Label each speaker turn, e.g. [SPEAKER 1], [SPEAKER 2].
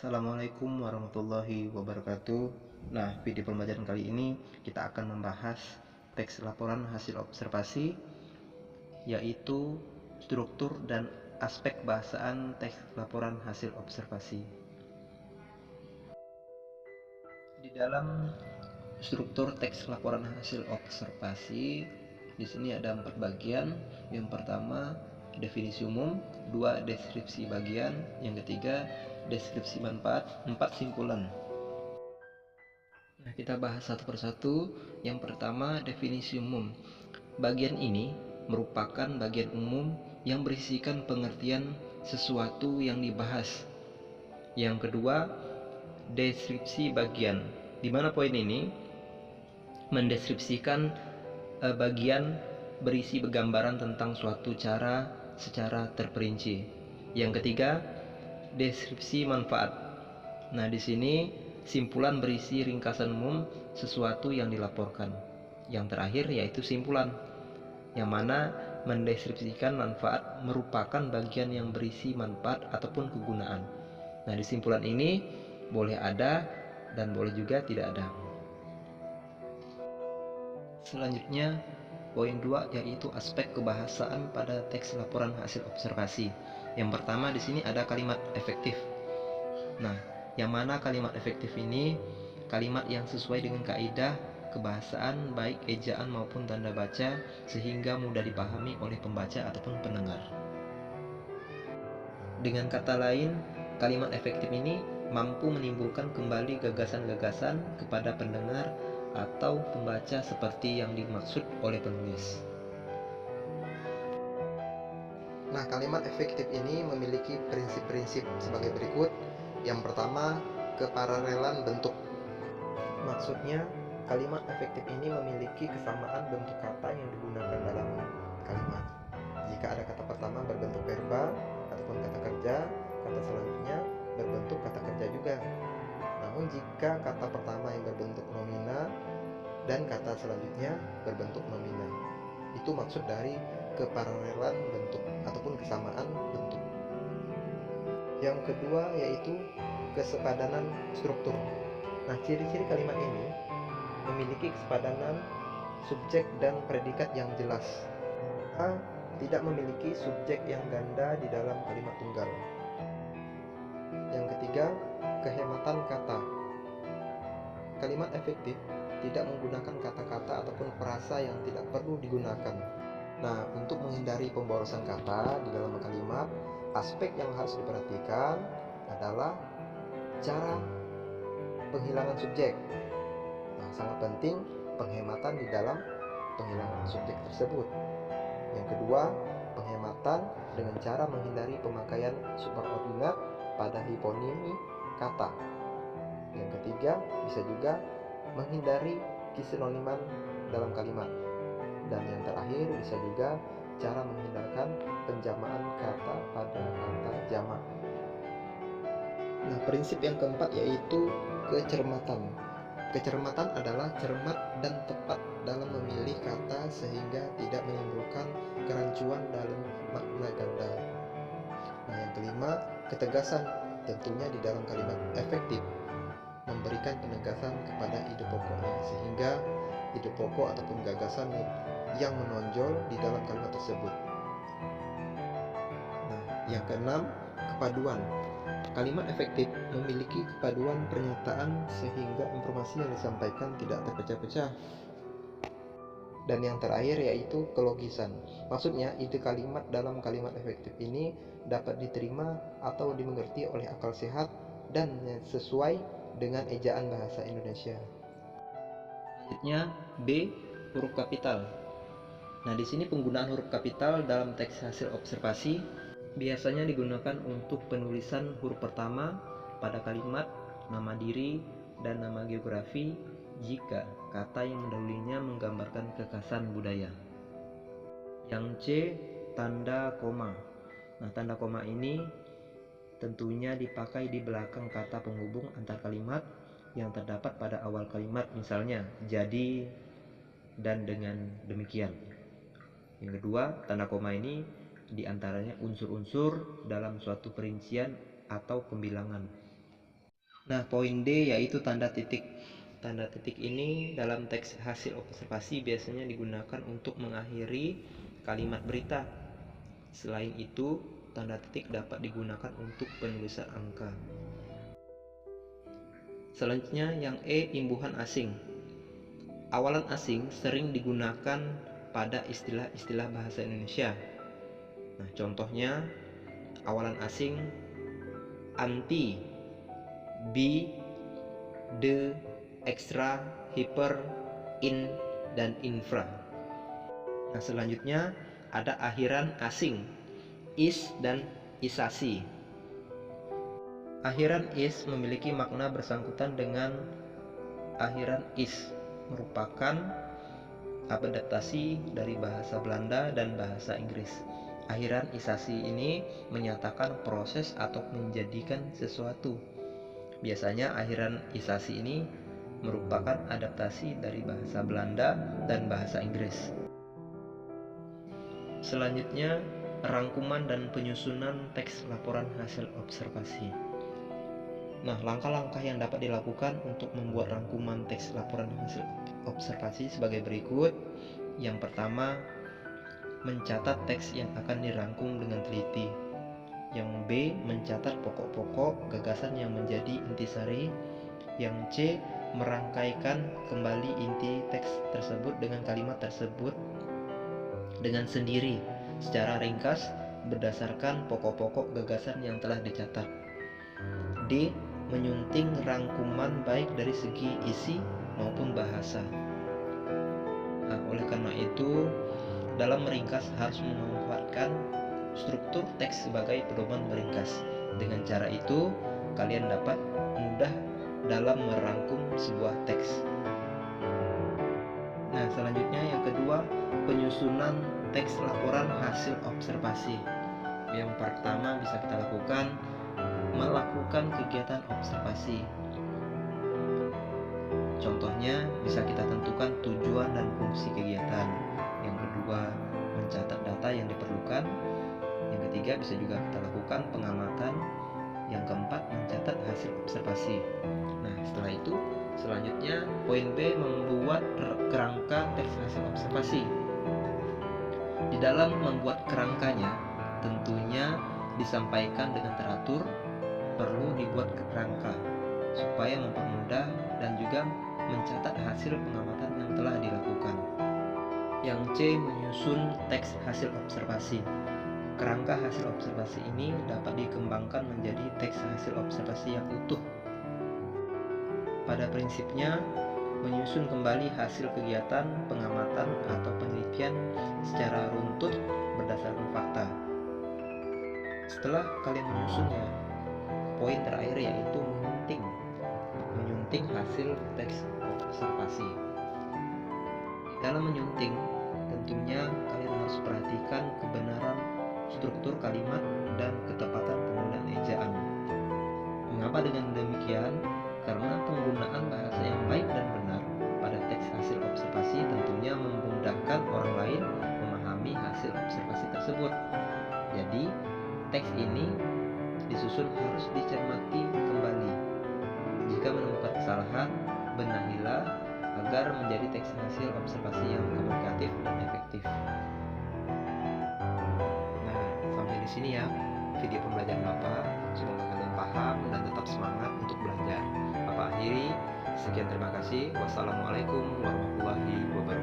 [SPEAKER 1] Assalamualaikum warahmatullahi wabarakatuh. Nah, video pembelajaran kali ini kita akan membahas teks laporan hasil observasi, yaitu struktur dan aspek bahasaan teks laporan hasil observasi. Di dalam struktur teks laporan hasil observasi, di sini ada 4 bagian. Yang pertama, definisi umum, 2 deskripsi bagian, yang ketiga deskripsi manfaat, 4 simpulan. Nah, kita bahas satu persatu. Yang pertama, definisi umum. Bagian ini merupakan bagian umum yang berisikan pengertian sesuatu yang dibahas. Yang kedua, deskripsi bagian, di mana poin ini mendeskripsikan bagian berisi gambaran tentang suatu cara secara terperinci. Yang ketiga, deskripsi manfaat. Nah, di sini simpulan berisi ringkasan umum sesuatu yang dilaporkan. Yang terakhir yaitu simpulan, yang mana mendeskripsikan manfaat merupakan bagian yang berisi manfaat ataupun kegunaan. Nah, di simpulan ini boleh ada dan boleh juga tidak ada. Selanjutnya, poin 2 yaitu aspek kebahasaan pada teks laporan hasil observasi. Yang pertama di sini ada kalimat efektif. Nah, yang mana kalimat efektif ini kalimat yang sesuai dengan kaidah kebahasaan baik ejaan maupun tanda baca sehingga mudah dipahami oleh pembaca ataupun pendengar. Dengan kata lain, kalimat efektif ini mampu menimbulkan kembali gagasan-gagasan kepada pendengar atau pembaca seperti yang dimaksud oleh penulis. Nah, kalimat efektif ini memiliki prinsip-prinsip sebagai berikut. Yang pertama, kepararelan bentuk. Maksudnya, kalimat efektif ini memiliki kesamaan bentuk kata yang digunakan dalam kalimat. Jika ada kata pertama berbentuk verba ataupun kata kerja, kata selanjutnya berbentuk kata kerja juga. Namun jika kata pertama yang berbentuk nomina dan kata selanjutnya berbentuk nomina, itu maksud dari kepararelan bentuk ataupun kesamaan bentuk. Yang kedua yaitu kesepadanan struktur. Nah, ciri-ciri kalimat ini memiliki kesepadanan subjek dan predikat yang jelas. A. Tidak memiliki subjek yang ganda di dalam kalimat tunggal. Yang ketiga, kehematan kata. Kalimat efektif tidak menggunakan kata-kata ataupun frasa yang tidak perlu digunakan. Nah, untuk menghindari pemborosan kata di dalam kalimat, aspek yang harus diperhatikan adalah cara penghilangan subjek. Nah, sangat penting penghematan di dalam penghilangan subjek tersebut. Yang kedua, penghematan dengan cara menghindari pemakaian superordinat pada hiponimi kata. Yang ketiga, bisa juga menghindari kesinoniman dalam kalimat. Dan yang terakhir, bisa juga cara menghindarkan penjamaan kata pada kata jamak. Nah, prinsip yang keempat yaitu kecermatan. Kecermatan adalah cermat dan tepat dalam memilih kata sehingga tidak menimbulkan kerancuan dalam makna ganda. Nah, yang kelima, ketegasan. Tentunya di dalam kalimat efektif memberikan penegasan kepada ide pokoknya sehingga ide pokok ataupun gagasan yang menonjol di dalam kalimat tersebut. Nah, yang keenam, kepaduan. Kalimat efektif memiliki kepaduan pernyataan sehingga informasi yang disampaikan tidak terpecah-pecah. Dan yang terakhir yaitu kelogisan. Maksudnya, ide kalimat dalam kalimat efektif ini dapat diterima atau dimengerti oleh akal sehat dan sesuai dengan ejaan bahasa Indonesia. Selanjutnya, B. Huruf kapital. Nah, di sini penggunaan huruf kapital dalam teks hasil observasi biasanya digunakan untuk penulisan huruf pertama pada kalimat, nama diri, dan nama geografi jika kata yang mendahulunya menggambarkan kekhasan budaya. Yang C, tanda koma. Nah, tanda koma ini tentunya dipakai di belakang kata penghubung antar kalimat yang terdapat pada awal kalimat, misalnya jadi dan dengan demikian. Yang kedua, tanda koma ini diantaranya unsur-unsur dalam suatu perincian atau pembilangan. Nah, poin D yaitu tanda titik. Tanda titik ini dalam teks hasil observasi biasanya digunakan untuk mengakhiri kalimat berita. Selain itu, tanda titik dapat digunakan untuk penulisan angka. Selanjutnya yang E, imbuhan asing. Awalan asing sering digunakan pada istilah-istilah bahasa Indonesia. Nah, contohnya awalan asing anti, be, the, extra, hyper, in, dan infra. Nah, selanjutnya ada akhiran asing, is dan isasi. Akhiran is memiliki makna bersangkutan dengan akhiran is, merupakan adaptasi dari bahasa Belanda dan bahasa Inggris. Akhiran isasi ini menyatakan proses atau menjadikan sesuatu. Biasanya akhiran isasi ini merupakan adaptasi dari bahasa Belanda dan bahasa Inggris. Selanjutnya, rangkuman dan penyusunan teks laporan hasil observasi. Nah, langkah-langkah yang dapat dilakukan untuk membuat rangkuman teks laporan hasil observasi sebagai berikut. Yang pertama, mencatat teks yang akan dirangkum dengan teliti. Yang B, mencatat pokok-pokok gagasan yang menjadi intisari. Yang C, merangkaikan kembali inti teks tersebut dengan kalimat tersebut dengan sendiri secara ringkas berdasarkan pokok-pokok gagasan yang telah dicatat. D, menyunting rangkuman baik dari segi isi maupun bahasa. Nah, oleh karena itu, dalam meringkas harus memanfaatkan struktur teks sebagai pedoman meringkas. Dengan cara itu, kalian dapat mudah dalam merangkum sebuah teks. Nah, selanjutnya yang kedua, penyusunan teks laporan hasil observasi. Yang pertama bisa kita lakukan, melakukan kegiatan observasi. Contohnya bisa kita tentukan tujuan dan fungsi kegiatan. Yang kedua, mencatat data yang diperlukan. Yang ketiga, bisa juga kita lakukan pengamatan. Yang keempat, mencatat hasil observasi. Nah, setelah itu, selanjutnya poin B, membuat kerangka teks hasil observasi. Di dalam membuat kerangkanya, tentunya disampaikan dengan teratur. Perlu dibuat kerangka supaya mempermudah dan juga mencatat hasil pengamatan yang telah dilakukan. Yang C, menyusun teks hasil observasi. Kerangka hasil observasi ini dapat dikembangkan menjadi teks hasil observasi yang utuh. Pada prinsipnya, menyusun kembali hasil kegiatan, pengamatan, atau penelitian secara runtut berdasarkan fakta. Setelah kalian menyusunnya, poin terakhir yaitu menyunting hasil teks observasi. Dalam menyunting, tentunya kalian harus perhatikan kebenaran struktur kalimat dan ketepatan penggunaan ejaan. Mengapa dengan demikian? Karena penggunaan bahasa yang baik dan benar pada teks hasil observasi tentunya memudahkan orang lain memahami hasil observasi tersebut. Jadi, teks ini disusun harus dicermati kembali. Jika menemukan kesalahan, benahilah agar menjadi teks hasil observasi yang komunikatif dan efektif. Nah, sampai di sini ya video pembelajaran Bapak. Semoga kalian paham dan tetap semangat untuk belajar. Bapak akhiri, sekian, terima kasih. Wassalamualaikum warahmatullahi wabarakatuh.